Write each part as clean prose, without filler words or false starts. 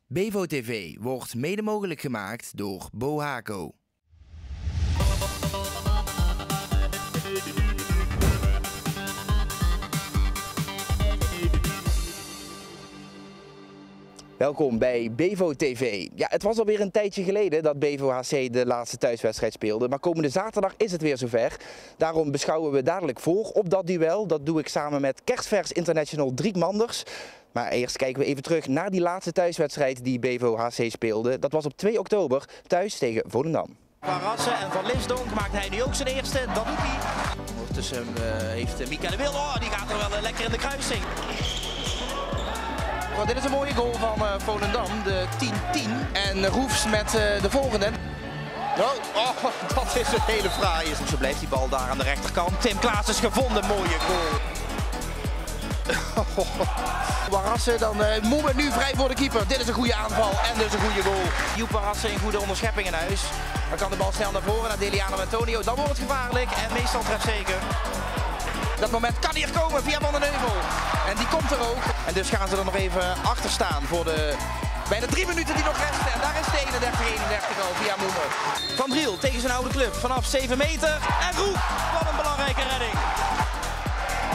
Bevo TV wordt mede mogelijk gemaakt door Bohaco. Welkom bij Bevo TV. Ja, het was alweer een tijdje geleden dat Bevo HC de laatste thuiswedstrijd speelde, maar komende zaterdag is het weer zover. Daarom beschouwen we dadelijk voor op dat duel. Dat doe ik samen met kerstvers international Driek Manders. Maar eerst kijken we even terug naar die laatste thuiswedstrijd die Bevo HC speelde. Dat was op 2 oktober thuis tegen Volendam. Van Rassen en Van Lisdonk maakt hij nu ook zijn eerste. Dat doet hij. Ondertussen heeft Mika de Wilde, die gaat er wel lekker in de kruising. Oh, dit is een mooie goal van Volendam, de 10-10. En Roefs met de volgende. Oh, dat is een hele fraaie. Zo blijft die bal daar aan de rechterkant. Tim Klaas is gevonden, mooie goal. Warassen, dan Moe nu vrij voor de keeper. Dit is een goede aanval en dus een goede goal. Joep Warassen in goede onderschepping in huis. Dan kan de bal snel naar voren naar Deliano Antonio. Dan wordt het gevaarlijk en meestal trefzeker. Dat moment kan hier komen via Van den Heuvel. En die komt er ook. En dus gaan ze er nog even achter staan voor de bijna 3 minuten die nog resten. En daar is de 31-31 al via Moemer. Van Driel tegen zijn oude club vanaf 7 meter. En Roep, wat een belangrijke redding.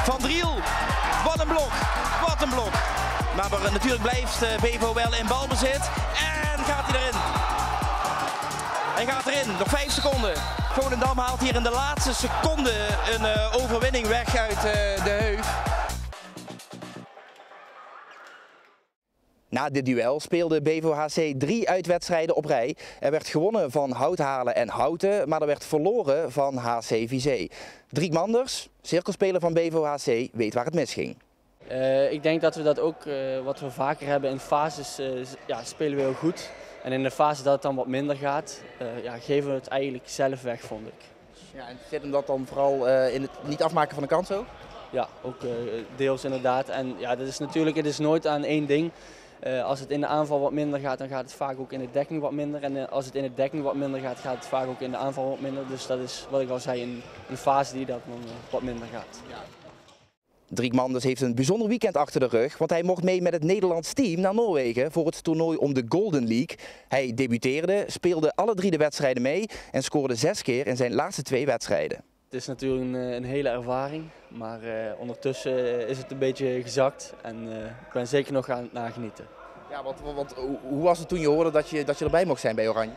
Van Driel, wat een blok, wat een blok. Maar natuurlijk blijft Bevo wel in balbezit. En gaat hij erin. Hij gaat erin, nog 5 seconden. Volendam haalt hier in de laatste seconde een overwinning weg uit de Heuf. Na dit duel speelde Bevo HC 3 uitwedstrijden op rij. Er werd gewonnen van Houthalen en Houten, maar er werd verloren van HC Vizé. Driek Manders, cirkelspeler van Bevo HC, weet waar het misging. Ik denk dat we dat ook wat we vaker hebben in fases spelen we heel goed. En in de fase dat het dan wat minder gaat, geven we het eigenlijk zelf weg, vond ik. Ja, en zit hem dat dan vooral in het niet afmaken van de kans ook? Ja, ook deels inderdaad. En ja, dat is natuurlijk, het is nooit aan één ding. Als het in de aanval wat minder gaat, dan gaat het vaak ook in de dekking wat minder. En als het in de dekking wat minder gaat, gaat het vaak ook in de aanval wat minder. Dus dat is wat ik al zei, in een fase die dat wat minder gaat. Ja. Driek Manders heeft een bijzonder weekend achter de rug, want hij mocht mee met het Nederlands team naar Noorwegen voor het toernooi om de Golden League. Hij debuteerde, speelde alle 3 de wedstrijden mee en scoorde 6 keer in zijn laatste 2 wedstrijden. Het is natuurlijk een hele ervaring, maar ondertussen is het een beetje gezakt en ik ben zeker nog aan het nagenieten. Ja, hoe was het toen je hoorde dat je erbij mocht zijn bij Oranje?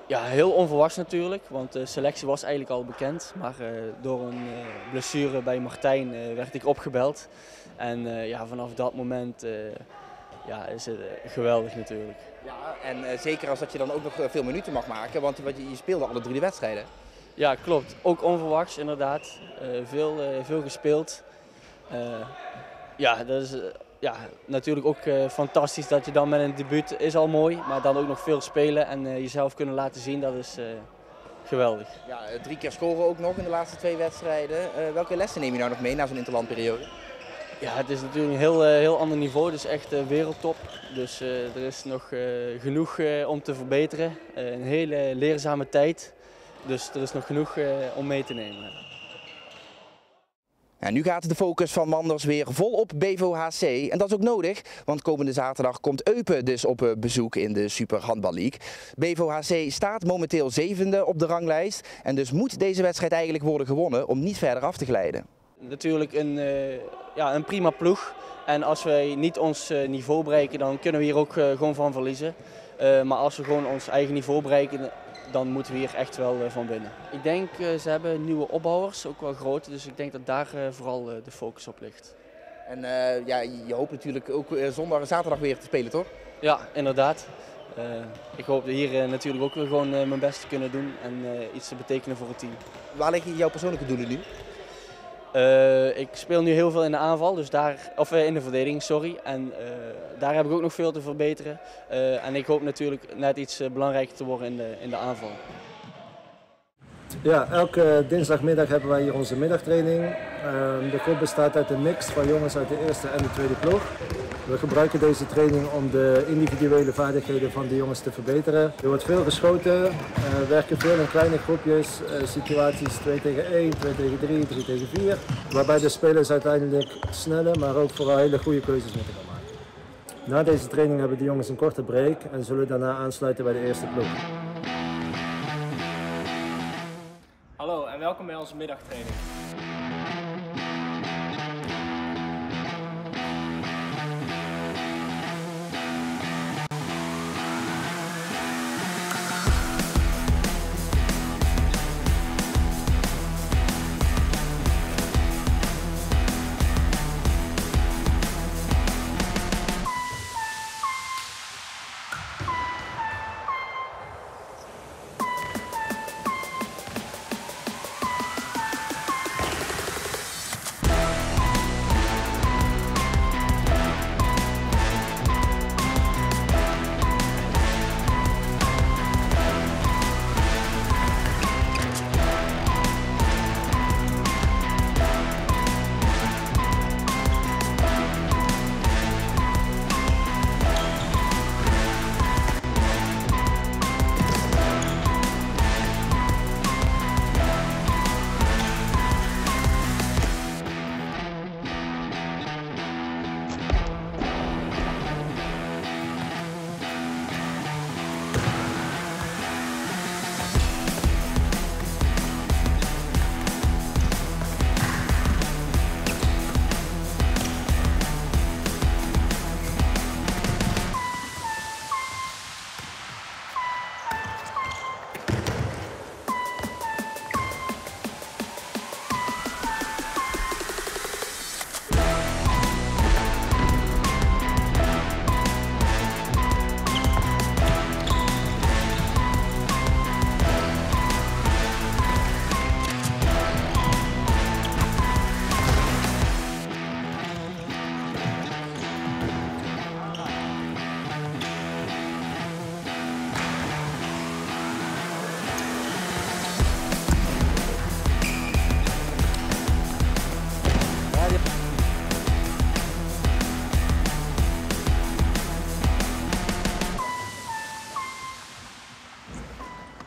Ja, heel onverwachts natuurlijk, want de selectie was eigenlijk al bekend. Maar door een blessure bij Martijn werd ik opgebeld. En vanaf dat moment is het geweldig natuurlijk. Ja, en zeker als dat je dan ook nog veel minuten mag maken, want je speelde alle 3 de wedstrijden. Ja, klopt. Ook onverwachts inderdaad. Veel gespeeld. Dat is natuurlijk ook fantastisch dat je dan met een debuut is al mooi, maar dan ook nog veel spelen en jezelf kunnen laten zien, dat is geweldig. Ja, 3 keer scoren ook nog in de laatste 2 wedstrijden. Welke lessen neem je nou nog mee na zo'n interlandperiode? Ja, het is natuurlijk een heel ander niveau, dus echt wereldtop. Dus er is nog genoeg om te verbeteren. Een hele leerzame tijd, dus er is nog genoeg om mee te nemen. Ja, nu gaat de focus van Manders weer vol op Bevo HC en dat is ook nodig, want komende zaterdag komt Eupen dus op bezoek in de Super Handbal League. Bevo HC staat momenteel 7e op de ranglijst en dus moet deze wedstrijd eigenlijk worden gewonnen om niet verder af te glijden. Natuurlijk een prima ploeg en als wij niet ons niveau bereiken dan kunnen we hier ook gewoon van verliezen. Maar als we gewoon ons eigen niveau bereiken, dan moeten we hier echt wel van winnen. Ik denk, ze hebben nieuwe opbouwers, ook wel grote, dus ik denk dat daar vooral de focus op ligt. En je hoopt natuurlijk ook zondag en zaterdag weer te spelen, toch? Ja, inderdaad. Ik hoop hier natuurlijk ook weer gewoon mijn best te kunnen doen en iets te betekenen voor het team. Waar liggen jouw persoonlijke doelen nu? Ik speel nu heel veel in de aanval, dus in de verdediging, sorry. En daar heb ik ook nog veel te verbeteren. En ik hoop natuurlijk net iets belangrijker te worden in de aanval. Ja, elke dinsdagmiddag hebben wij hier onze middagtraining. De groep bestaat uit een mix van jongens uit de eerste en de tweede ploeg. We gebruiken deze training om de individuele vaardigheden van de jongens te verbeteren. Er wordt veel geschoten, we werken veel in kleine groepjes, situaties 2 tegen 1, 2 tegen 3, 3 tegen 4. Waarbij de spelers uiteindelijk snelle, maar ook vooral hele goede keuzes moeten gaan maken. Na deze training hebben de jongens een korte break en zullen daarna aansluiten bij de eerste ploeg. Hallo en welkom bij onze middagtraining.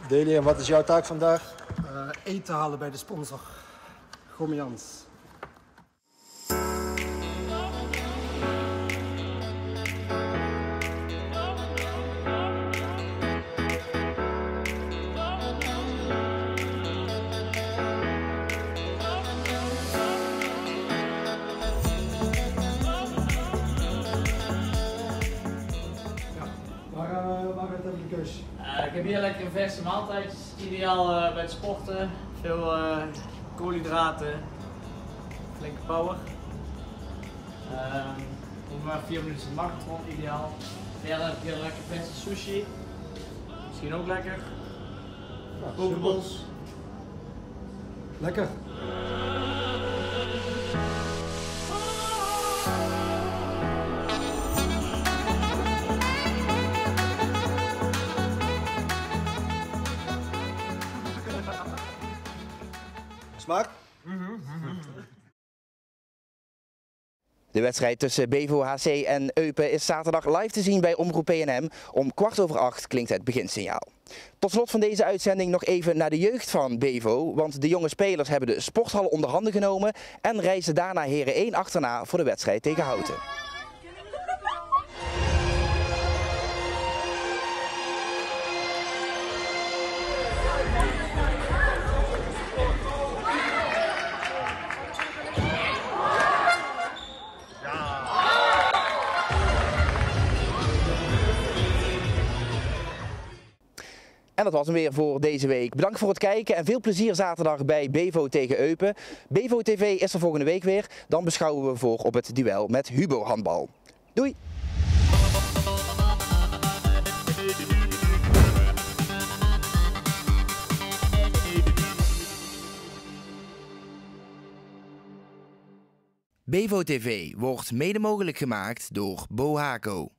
Deli, en wat is jouw taak vandaag? Eten halen bij de sponsor. Gommejans. Waar heb je de keus? Ik heb hier lekker een verse maaltijd, ideaal bij het sporten, veel koolhydraten, flinke power. Ongeveer 4 minuten marathon, ideaal. Verder heb ik heel lekker verse sushi, misschien ook lekker. Pokeballs. Lekker. Smaak? De wedstrijd tussen Bevo HC en Eupen is zaterdag live te zien bij Omroep PNM. Om 7:15 klinkt het beginsignaal. Tot slot van deze uitzending nog even naar de jeugd van Bevo. Want de jonge spelers hebben de sporthal onder handen genomen en reizen daarna Heren 1 achterna voor de wedstrijd tegen Houten. En dat was hem weer voor deze week. Bedankt voor het kijken en veel plezier zaterdag bij Bevo tegen Eupen. Bevo TV is er volgende week weer. Dan beschouwen we voor op het duel met Hubo handbal. Doei! Bevo TV wordt mede mogelijk gemaakt door Bohaco.